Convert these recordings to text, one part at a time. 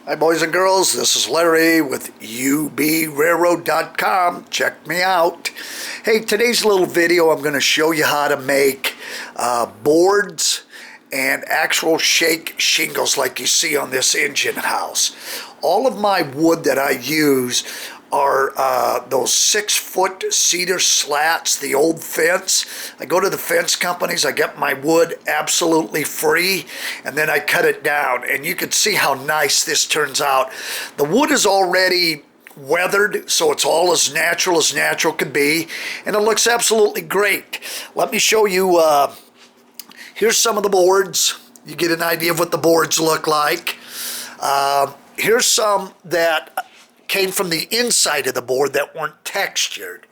Hi boys and girls, this is Larry with ubrailroad.com. Check me out. Hey, today's little video I'm going to show you how to make boards and actual shake shingles like you see on this engine house. All of my wood that I use are those 6-foot cedar slats, the old fence. I go to the fence companies, I get my wood absolutely free, and then I cut it down. And you can see how nice this turns out. The wood is already weathered, so it's all as natural could be, and it looks absolutely great. Let me show you, here's some of the boards. You get an idea of what the boards look like. Here's some that came from the inside of the board that weren't textured.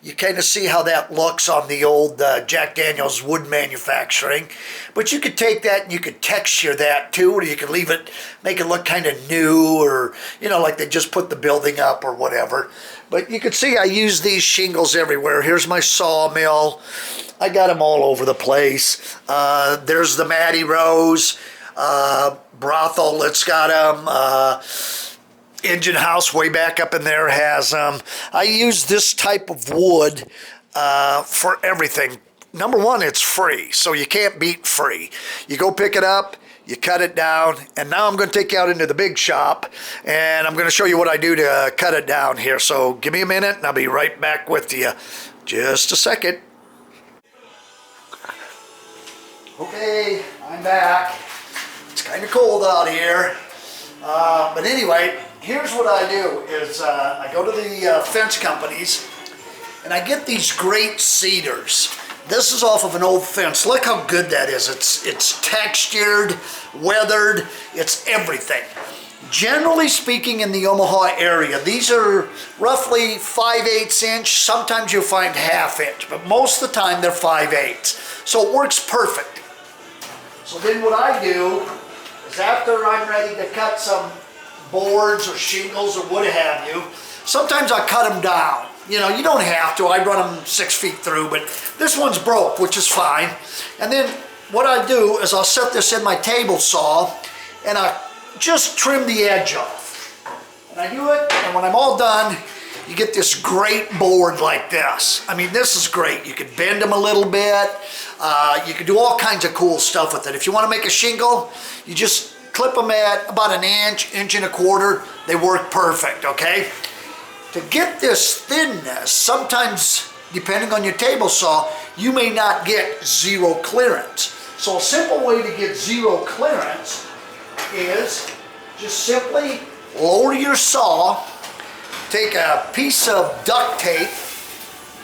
You kind of see how that looks on the old Jack Daniels wood manufacturing. But you could take that and you could texture that too, or you could leave it, make it look kind of new, or, you know, like they just put the building up or whatever. But you can see I use these shingles everywhere. Here's my sawmill. I got them all over the place. There's the Matty Rose brothel that's got them. Engine house way back up in there has I use this type of wood for everything. Number one, it's free, so you can't beat free. You go pick it up, you cut it down, and now I'm going to take you out into the big shop, and I'm going to show you what I do to cut it down here. So give me a minute, and I'll be right back with you. Just a second. Okay, I'm back. It's kind of cold out here, but anyway, here's what I do is I go to the fence companies and I get these great cedars. This is off of an old fence. Look how good that is. It's textured, weathered, it's everything. Generally speaking, in the Omaha area, these are roughly 5/8 inch. Sometimes you'll find 1/2 inch, but most of the time they're 5/8. So it works perfect. So then what I do is after I'm ready to cut some boards or shingles or what have you, sometimes I cut them down. You know, you don't have to. I run them 6 feet through, but this one's broke, which is fine. And then what I do is I'll set this in my table saw and I just trim the edge off. And I do it, and when I'm all done, you get this great board like this. I mean, this is great. You can bend them a little bit. You can do all kinds of cool stuff with it. If you want to make a shingle, you just clip them at about an inch, inch and a quarter. They work perfect, okay? To get this thinness, sometimes, depending on your table saw, you may not get zero clearance. So a simple way to get zero clearance is just simply lower your saw, take a piece of duct tape,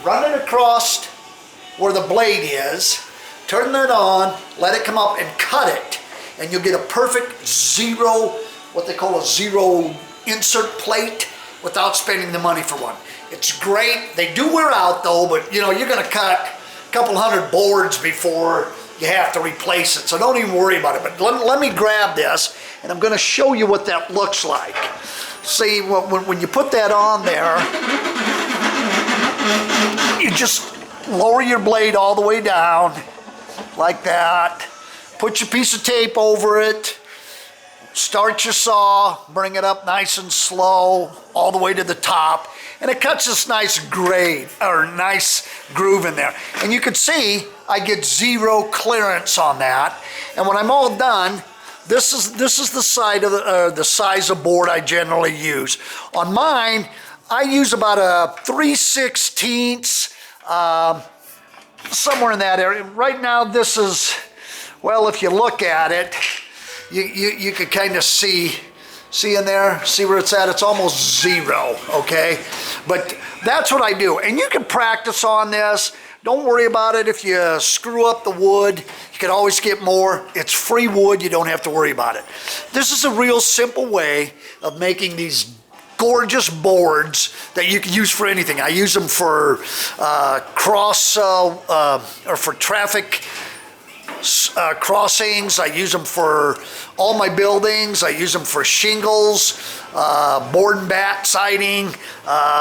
run it across where the blade is, turn it on, let it come up and cut it. And you'll get a perfect zero, what they call a zero insert plate, without spending the money for one. It's great. They do wear out though, but you know, you're gonna cut a couple hundred boards before you have to replace it. So don't even worry about it. But let me grab this and I'm gonna show you what that looks like. See, when you put that on there, you just lower your blade all the way down like that. Put your piece of tape over it, start your saw, bring it up nice and slow all the way to the top, and it cuts this nice grade, or nice groove in there. And you can see I get zero clearance on that. And when I'm all done, this is the side of the size of board I generally use. On mine, I use about a 3/16, somewhere in that area. Right now, this is, well, if you look at it, you can kind of see in there, see where it's at? It's almost zero, okay? But that's what I do. And you can practice on this. Don't worry about it if you screw up the wood. You can always get more. It's free wood. You don't have to worry about it. This is a real simple way of making these gorgeous boards that you can use for anything. I use them for or for traffic crossings. I use them for all my buildings. I use them for shingles, board and bat siding.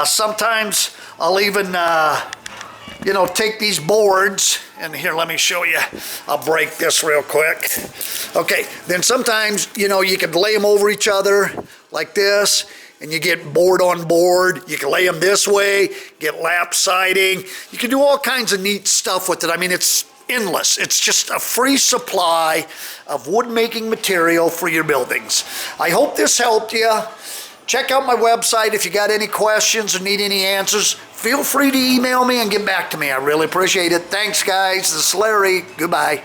Sometimes I'll even you know, take these boards, and here, let me show you. I'll break this real quick. Okay, then sometimes, you know, you can lay them over each other, like this, and you get board on board. You can lay them this way, get lap siding. You can do all kinds of neat stuff with it. I mean, it's endless. It's just a free supply of wood making material for your buildings. I hope this helped you. Check out my website if you got any questions or need any answers. Feel free to email me and get back to me. I really appreciate it. Thanks, guys. This is Larry. Goodbye.